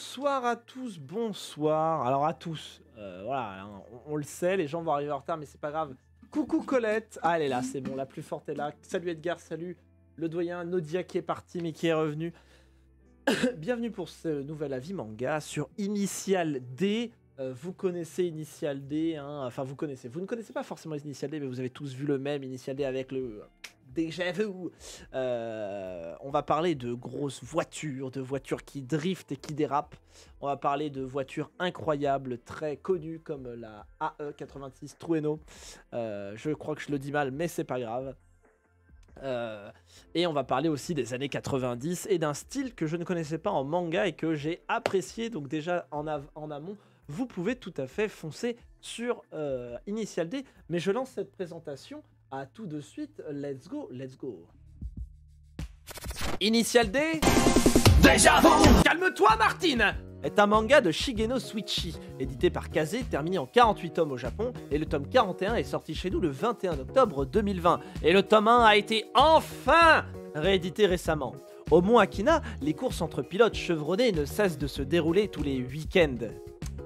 Bonsoir à tous, bonsoir. Alors à tous, voilà, hein, on le sait, les gens vont arriver en retard, mais c'est pas grave. Coucou Colette, ah elle est là, c'est bon, la plus forte est là. Salut Edgar, salut le doyen, Nodia qui est parti mais qui est revenu. Bienvenue pour ce nouvel avis manga sur Initial D. Vous connaissez Initial D, hein, enfin vous connaissez. Vous ne connaissez pas forcément Initial D, mais vous avez tous vu le même Initial D avec le déjà vu. On va parler de grosses voitures, de voitures qui driftent et qui dérapent. On va parler de voitures incroyables, très connues comme la AE86 Trueno. Je crois que je le dis mal, mais c'est pas grave. Et on va parler aussi des années 90 et d'un style que je ne connaissais pas en manga et que j'ai apprécié. Donc déjà en amont, vous pouvez tout à fait foncer sur Initial D. Mais je lance cette présentation à tout de suite. Let's go, let's go. Initial D. Déjà vu. Calme-toi Martine est un manga de Shigeno Suichi, édité par Kaze, terminé en 48 tomes au Japon, et le tome 41 est sorti chez nous le 21 octobre 2020. Et le tome 1 a été enfin réédité récemment. Au Mont Akina, les courses entre pilotes chevronnés ne cessent de se dérouler tous les week-ends.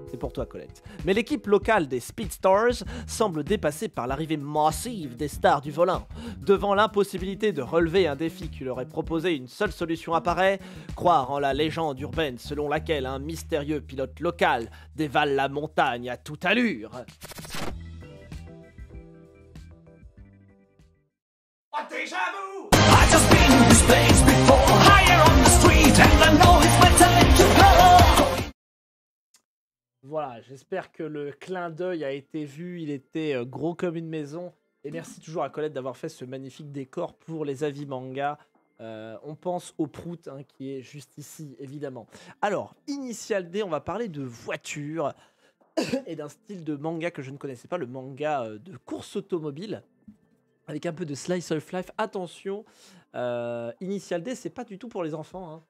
C'est pour toi Colette. Mais l'équipe locale des Speedstars semble dépassée par l'arrivée massive des stars du volant. Devant l'impossibilité de relever un défi qui leur est proposé, une seule solution apparaît, croire en la légende urbaine selon laquelle un mystérieux pilote local dévale la montagne à toute allure. Oh, déjà vu! I just been in this place before, higher on the street, and I know it's my time to go. Voilà, j'espère que le clin d'œil a été vu, il était gros comme une maison. Et merci toujours à Colette d'avoir fait ce magnifique décor pour les avis manga. On pense au Prout, hein, qui est juste ici, évidemment. Alors, Initial D, on va parler de voitures et d'un style de manga que je ne connaissais pas, le manga de course automobile, avec un peu de slice of life. Attention, Initial D, c'est pas du tout pour les enfants, hein.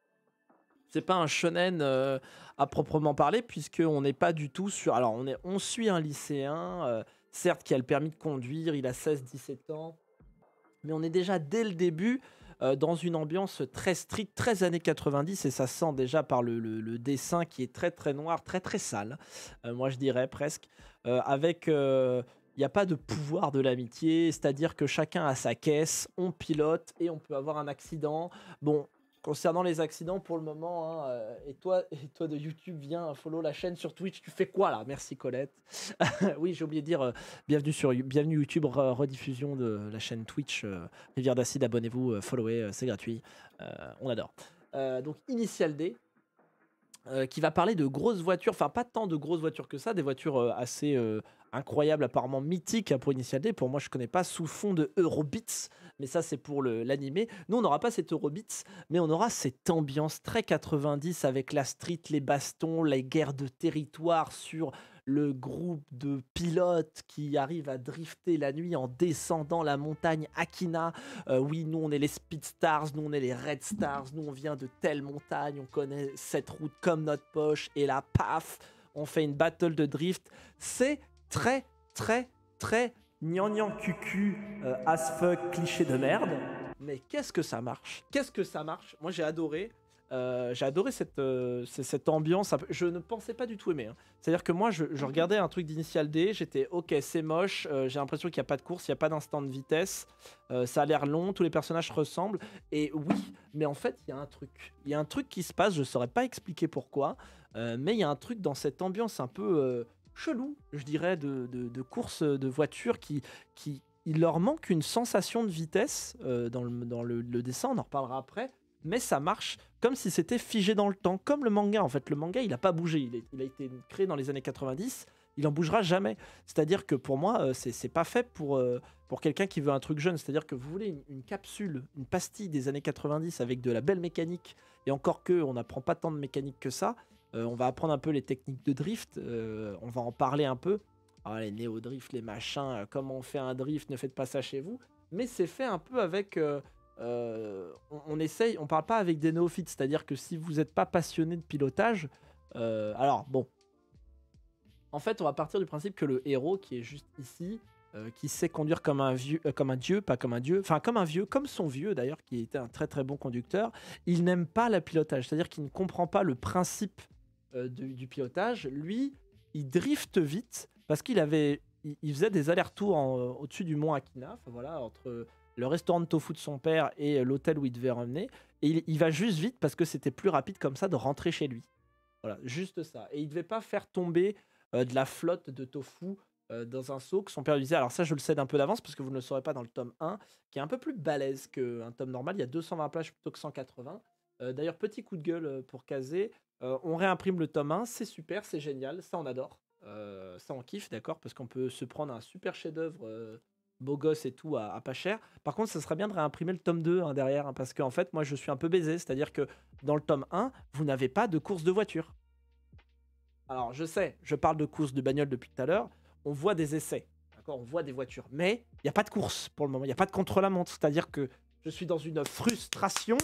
C'est pas un shonen à proprement parler, puisqu'on n'est pas du tout sur... Alors, on suit un lycéen, certes, qui a le permis de conduire, il a 16-17 ans, mais on est déjà dès le début dans une ambiance très stricte, très années 90, et ça sent déjà par le dessin qui est très très noir, très très sale, moi je dirais presque, avec... il n'y a pas de pouvoir de l'amitié, c'est-à-dire que chacun a sa caisse, on pilote et on peut avoir un accident. Bon... Concernant les accidents, pour le moment, hein, et toi de YouTube, viens follow la chaîne sur Twitch. Tu fais quoi là? Merci Colette. Oui, j'ai oublié de dire bienvenue YouTube, rediffusion de la chaîne Twitch Rivière d'Acide. Abonnez-vous, followez, c'est gratuit. On adore. Donc Initial D, qui va parler de grosses voitures, enfin pas tant de grosses voitures que ça, des voitures assez incroyables, apparemment mythiques, hein, pour Initial D. Pour moi, je connais pas sous fond de Eurobeats, mais ça c'est pour l'animé. Nous, on n'aura pas cette Eurobeats, mais on aura cette ambiance très 90 avec la street, les bastons, les guerres de territoire sur le groupe de pilotes qui arrivent à drifter la nuit en descendant la montagne Akina. Oui, nous on est les Speed Stars, nous on est les Red Stars, nous on vient de telle montagne, on connaît cette route comme notre poche, et là, paf, on fait une battle de drift. C'est très, très, très gnangnan cucu, as fuck, cliché de merde. Mais qu'est-ce que ça marche? Qu'est-ce que ça marche? Moi j'ai adoré. Cette ambiance. Je ne pensais pas du tout aimer, hein. C'est-à-dire que moi, je regardais un truc d'Initial D, j'étais ok, c'est moche, j'ai l'impression qu'il n'y a pas de course, il n'y a pas d'instant de vitesse, ça a l'air long, tous les personnages ressemblent, et oui, mais en fait, il y a un truc. Il y a un truc qui se passe, je ne saurais pas expliquer pourquoi, mais il y a un truc dans cette ambiance un peu chelou, je dirais, de course de voiture qui il leur manque une sensation de vitesse dans le dessin, on en reparlera après. Mais ça marche comme si c'était figé dans le temps, comme le manga en fait. Le manga, il n'a pas bougé, il a été créé dans les années 90, il en bougera jamais. C'est-à-dire que pour moi, c'est pas fait pour quelqu'un qui veut un truc jeune. C'est-à-dire que vous voulez une capsule, une pastille des années 90 avec de la belle mécanique, et encore que on n'apprend pas tant de mécanique que ça, on va apprendre un peu les techniques de drift, on va en parler un peu. Ah, les néo-drift, les machins, comment on fait un drift, ne faites pas ça chez vous. Mais c'est fait un peu avec... on essaye, on parle pas avec des néophytes, c'est-à-dire que si vous n'êtes pas passionné de pilotage, alors bon, en fait on va partir du principe que le héros qui est juste ici, qui sait conduire comme un vieux, comme un dieu, pas comme un dieu, enfin comme un vieux, comme son vieux d'ailleurs, qui était un très très bon conducteur, il n'aime pas le pilotage, c'est-à-dire qu'il ne comprend pas le principe du pilotage, lui, il drift vite parce il faisait des allers-retours au-dessus du mont Akina, enfin, voilà, entre le restaurant de tofu de son père et l'hôtel où il devait ramener. Et il va juste vite parce que c'était plus rapide comme ça de rentrer chez lui. Voilà, juste ça. Et il devait pas faire tomber de la flotte de tofu dans un seau que son père lui disait. Alors ça, je le cède un peu d'avance parce que vous ne le saurez pas dans le tome 1, qui est un peu plus balèze qu'un tome normal. Il y a 220 pages plutôt que 180. D'ailleurs, petit coup de gueule pour Kazé. On réimprime le tome 1, c'est super, c'est génial, ça on adore. Ça on kiffe, d'accord, parce qu'on peut se prendre un super chef-d'œuvre beau gosse et tout à pas cher. Par contre, ça serait bien de réimprimer le tome 2 derrière, parce qu'en fait, moi je suis un peu baisé, c'est-à-dire que dans le tome 1, vous n'avez pas de course de voiture. Alors je sais, je parle de course de bagnole depuis tout à l'heure, on voit des essais, d'accord, on voit des voitures, mais il n'y a pas de course pour le moment, il n'y a pas de contre-la-montre, c'est-à-dire que je suis dans une frustration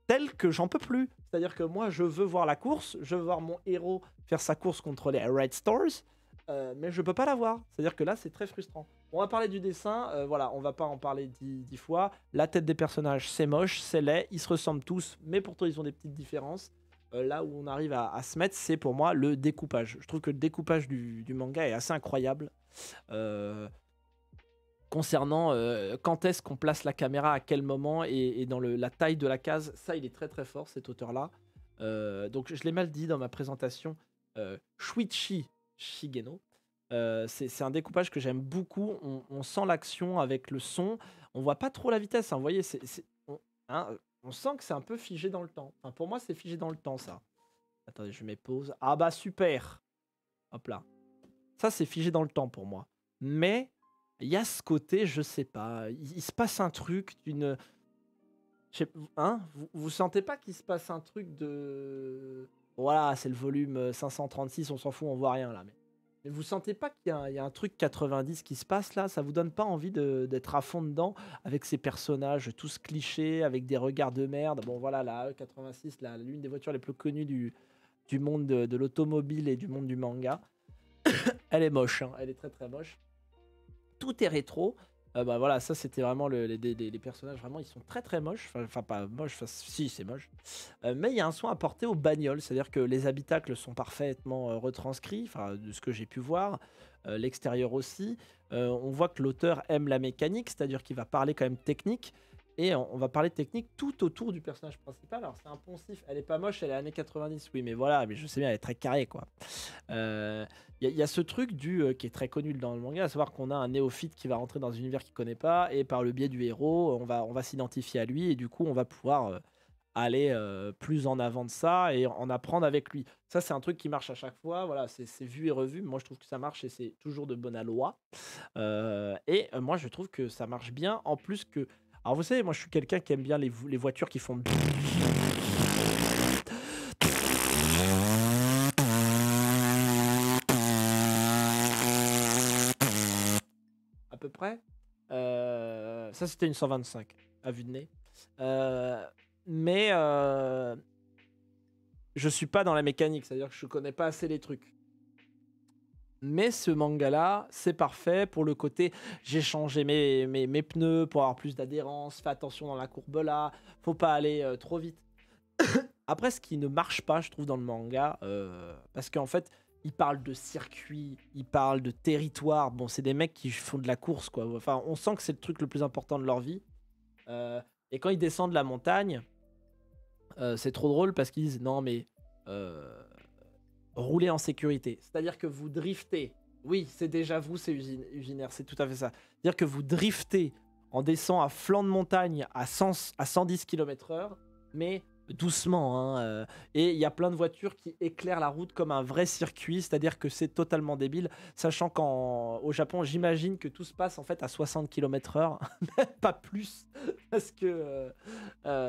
telle que j'en peux plus. C'est-à-dire que moi, je veux voir la course, je veux voir mon héros faire sa course contre les Red Stars, mais je peux pas la voir. C'est-à-dire que là, c'est très frustrant. On va parler du dessin, voilà, on va pas en parler 10 fois. La tête des personnages, c'est moche, c'est laid, ils se ressemblent tous, mais pourtant ils ont des petites différences. Là où on arrive à se mettre, c'est pour moi le découpage. Je trouve que le découpage du manga est assez incroyable. Concernant quand est-ce qu'on place la caméra, à quel moment et dans la taille de la case, ça il est très très fort cet auteur-là. Donc je l'ai mal dit dans ma présentation, Shuichi Shigeno. C'est un découpage que j'aime beaucoup, on sent l'action avec le son, on voit pas trop la vitesse, hein, vous voyez, on sent que c'est un peu figé dans le temps. Enfin, pour moi c'est figé dans le temps ça. Attendez, je mets pause. Ah bah super. Hop là. Ça c'est figé dans le temps pour moi. Mais il y a ce côté, je sais pas, il se passe un truc d'une... Hein, vous sentez pas qu'il se passe un truc de... Voilà, c'est le volume 536, on s'en fout, on voit rien là. Mais vous sentez pas qu'il y a un truc 90 qui se passe là? Ça vous donne pas envie d'être à fond dedans avec ces personnages tous clichés, avec des regards de merde? Bon voilà, la E86, l'une des voitures les plus connues du monde de l'automobile et du monde du manga. Elle est moche, hein, elle est très très moche. Tout est rétro. Bah voilà, ça c'était vraiment les personnages, vraiment ils sont très très moches. Enfin pas moches, si c'est moche. Mais il y a un soin apporté aux bagnoles, c'est-à-dire que les habitacles sont parfaitement retranscrits, enfin de ce que j'ai pu voir. L'extérieur aussi. On voit que l'auteur aime la mécanique, c'est-à-dire qu'il va parler quand même technique. Et on va parler technique tout autour du personnage principal. Alors c'est un poncif, elle est pas moche, elle est années 90, oui, mais voilà, mais je sais bien, elle est très carrée quoi. Il y a ce truc qui est très connu dans le manga, à savoir qu'on a un néophyte qui va rentrer dans un univers qu'il connaît pas, et par le biais du héros, on va s'identifier à lui, et du coup on va pouvoir aller plus en avant de ça et en apprendre avec lui. Ça c'est un truc qui marche à chaque fois, voilà, c'est vu et revu, moi je trouve que ça marche et c'est toujours de bonne loi. Moi je trouve que ça marche bien, en plus que... Alors vous savez, moi je suis quelqu'un qui aime bien les voitures qui font... à peu près. Ça c'était une 125 à vue de nez. Mais je suis pas dans la mécanique, c'est-à-dire que je connais pas assez les trucs. Mais ce manga-là, c'est parfait pour le côté j'ai changé mes pneus pour avoir plus d'adhérence, fais attention dans la courbe là, faut pas aller trop vite. Après, ce qui ne marche pas, je trouve, dans le manga, parce qu'en fait, ils parlent de circuit, ils parlent de territoire. Bon, c'est des mecs qui font de la course, quoi. Enfin, on sent que c'est le truc le plus important de leur vie. Et quand ils descendent la montagne, c'est trop drôle parce qu'ils disent non, mais roulez en sécurité. C'est-à-dire que vous driftez. Oui, c'est déjà vous, c'est usinaire, c'est tout à fait ça. C'est-à-dire que vous driftez en descend à flanc de montagne à 110 km/h, mais doucement. Hein, et il y a plein de voitures qui éclairent la route comme un vrai circuit, c'est-à-dire que c'est totalement débile, sachant qu'au Japon, j'imagine que tout se passe en fait à 60 km/h, pas plus, parce que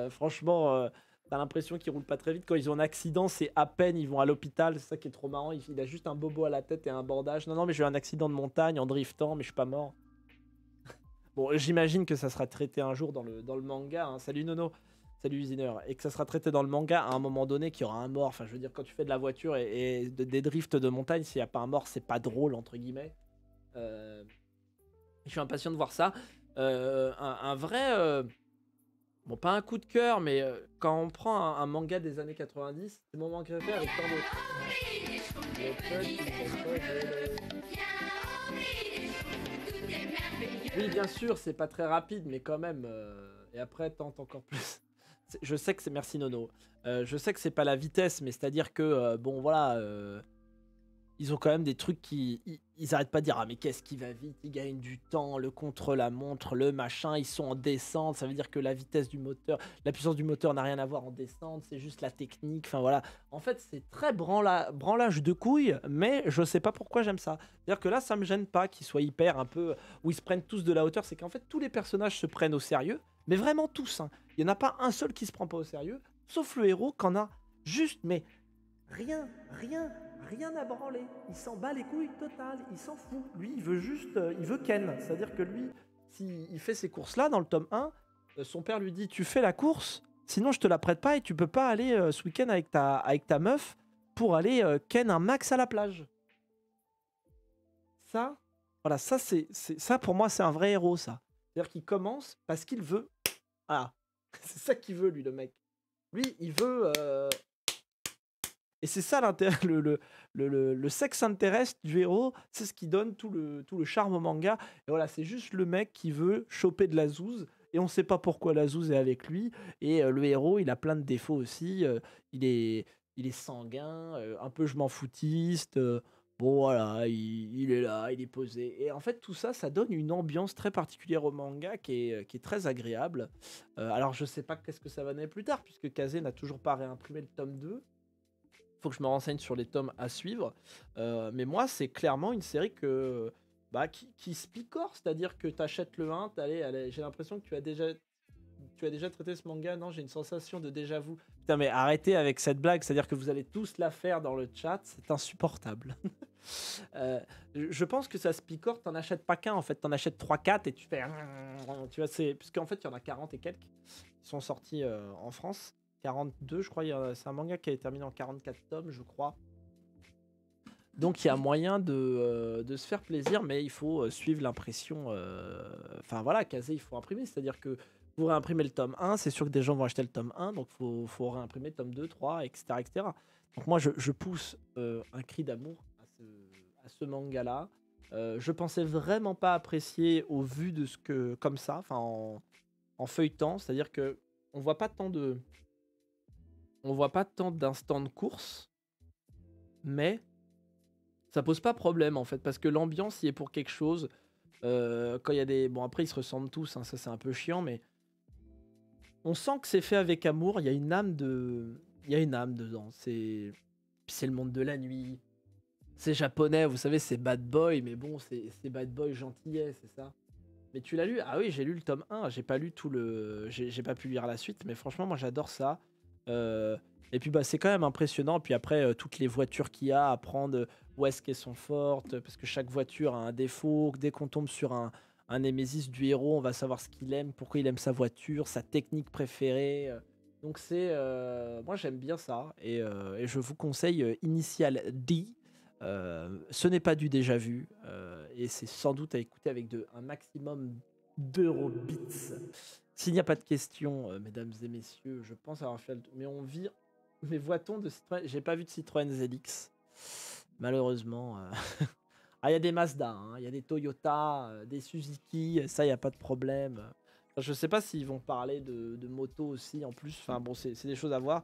franchement... T'as l'impression qu'ils roulent pas très vite. Quand ils ont un accident, c'est à peine, ils vont à l'hôpital. C'est ça qui est trop marrant. Il a juste un bobo à la tête et un bandage. Non, non, mais j'ai eu un accident de montagne en driftant, mais je suis pas mort. Bon, j'imagine que ça sera traité un jour dans le manga. Hein. Salut Nono, salut Usineur. Et que ça sera traité dans le manga à un moment donné qu'il y aura un mort. Enfin, je veux dire, quand tu fais de la voiture et des drifts de montagne, s'il n'y a pas un mort, c'est pas drôle, entre guillemets. Je suis impatient de voir ça. Un vrai... Bon, pas un coup de cœur, mais quand on prend un manga des années 90, c'est mon manga préféré avec tant d'autres. Oui, bien sûr, c'est pas très rapide, mais quand même. Et après, tente encore plus. Je sais que c'est. Merci Nono. Je sais que c'est pas la vitesse, mais c'est-à-dire que, bon, voilà. Ils ont quand même des trucs qui. Ils arrêtent pas de dire: ah, mais qu'est-ce qui va vite? Ils gagnent du temps, le contre-la-montre, le machin. Ils sont en descente. Ça veut dire que la vitesse du moteur, la puissance du moteur n'a rien à voir en descente. C'est juste la technique. Enfin voilà. En fait, c'est très branlage de couilles, mais je sais pas pourquoi j'aime ça. C'est-à-dire que là, ça me gêne pas qu'ils soient hyper un peu. Où ils se prennent tous de la hauteur. C'est qu'en fait, tous les personnages se prennent au sérieux. Mais vraiment tous. Hein. Il y en a pas un seul qui se prend pas au sérieux. Sauf le héros qu'en a juste. Mais rien à branler. Il s'en bat les couilles total. Il s'en fout. Lui, il veut juste. Il veut Ken. C'est-à-dire que lui, s'il fait ces courses-là dans le tome 1, son père lui dit: tu fais la course, sinon je te la prête pas et tu peux pas aller ce week-end avec ta meuf pour aller Ken un max à la plage. Ça, voilà, ça pour moi, c'est un vrai héros, ça. C'est-à-dire qu'il commence parce qu'il veut. Voilà. C'est ça qu'il veut, lui, le mec. Lui, il veut. Et c'est ça l'intérêt, le sexe intéresse du héros, c'est ce qui donne tout le charme au manga. Et voilà, c'est juste le mec qui veut choper de la zouze, et on sait pas pourquoi la zouze est avec lui. Et le héros, il a plein de défauts aussi. Il est sanguin, un peu je m'en foutiste. Bon voilà, il est là, il est posé. Et en fait, tout ça, ça donne une ambiance très particulière au manga qui est très agréable. Alors je sais pas qu'est-ce que ça va donner plus tard, puisque Kazé n'a toujours pas réimprimé le tome 2. Faut que je me renseigne sur les tomes à suivre. Mais moi, c'est clairement une série qui se picore, c'est-à-dire que tu achètes le 1, allez, j'ai l'impression que tu as déjà traité ce manga. Non, j'ai une sensation de déjà-vu. Putain, mais arrêtez avec cette blague, c'est-à-dire que vous allez tous la faire dans le chat, c'est insupportable. Je pense que ça se picore, t'en achètes pas qu'un, en fait, t'en achètes 3-4 et tu fais. Tu vois, puisqu'en fait, il y en a 40 et quelques qui sont sortis en France. 42, je crois. C'est un manga qui a été terminé en 44 tomes, je crois. Donc il y a moyen de se faire plaisir, mais il faut suivre l'impression. Enfin voilà, Kazé, il faut imprimer. C'est-à-dire que pour réimprimer le tome 1, c'est sûr que des gens vont acheter le tome 1, donc il faut réimprimer le tome 2, 3, etc. etc. Donc moi, je pousse un cri d'amour à ce manga-là. Je pensais vraiment pas apprécier au vu de ce que. Comme ça, enfin en feuilletant. C'est-à-dire que on voit pas tant de. On voit pas tant d'instants de course, mais ça pose pas problème en fait, parce que l'ambiance y est pour quelque chose. Quand il y a des. Bon, après, ils se ressemblent tous, hein, ça c'est un peu chiant, mais on sent que c'est fait avec amour. Il y a une âme Il y a une âme dedans. C'est le monde de la nuit. C'est japonais, vous savez, c'est bad boy, mais bon, c'est bad boy gentillet, c'est ça. Mais tu l'as lu? Ah oui, j'ai lu le tome 1, j'ai pas lu tout le. J'ai pas pu lire la suite, mais franchement, moi j'adore ça. Euh, et puis c'est quand même impressionnant. Puis après, toutes les voitures qu'il y a à prendre, où est-ce qu'elles sont fortes, parce que chaque voiture a un défaut. Dès qu'on tombe sur un Némésis du héros, on va savoir ce qu'il aime, pourquoi il aime sa voiture, sa technique préférée. Donc moi j'aime bien ça. Et je vous conseille Initial D. Ce n'est pas du déjà vu. Et c'est sans doute à écouter avec un maximum d'Eurobits. S'il n'y a pas de questions, mesdames et messieurs, je pense avoir fait le tour. Mais voit-on de Citroën? J'ai pas vu de Citroën ZX. Malheureusement. Ah, il y a des Mazda, hein, il y a des Toyota, des Suzuki, ça, il n'y a pas de problème. Enfin, je sais pas s'ils vont parler de moto aussi en plus. Enfin bon, c'est des choses à voir.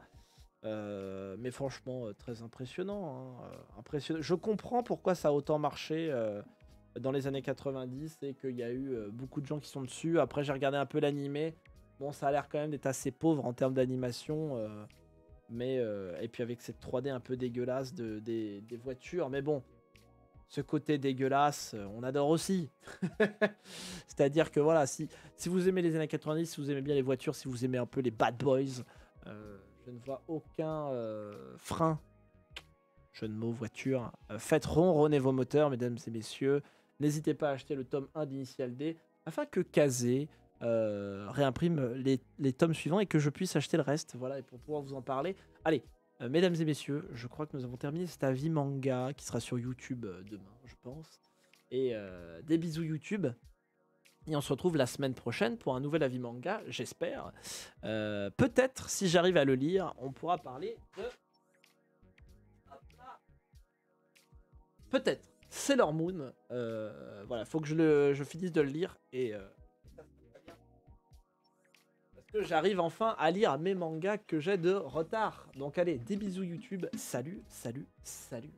Mais franchement, très impressionnant, hein, impressionnant. Je comprends pourquoi ça a autant marché dans les années 90 et qu'il y a eu beaucoup de gens qui sont dessus. Après, j'ai regardé un peu l'animé. Bon, ça a l'air quand même d'être assez pauvre en termes d'animation. Et puis avec cette 3D un peu dégueulasse des voitures. Mais bon, ce côté dégueulasse, on adore aussi. C'est-à-dire que voilà, si vous aimez les années 90, si vous aimez bien les voitures, si vous aimez un peu les bad boys, je ne vois aucun frein. Jeu de mots, voiture. Faites ronronner vos moteurs, mesdames et messieurs. N'hésitez pas à acheter le tome 1 d'Initial D afin que Kazé réimprime les tomes suivants et que je puisse acheter le reste. Voilà, et pour pouvoir vous en parler. Allez, mesdames et messieurs, je crois que nous avons terminé cet avis manga qui sera sur YouTube demain, je pense. Et des bisous YouTube. Et on se retrouve la semaine prochaine pour un nouvel avis manga, j'espère. Peut-être, si j'arrive à le lire, on pourra parler de... Peut-être Sailor Moon. Voilà, faut que je finisse de le lire et parce que j'arrive enfin à lire mes mangas que j'ai de retard. Donc allez, des bisous YouTube. Salut, salut, salut.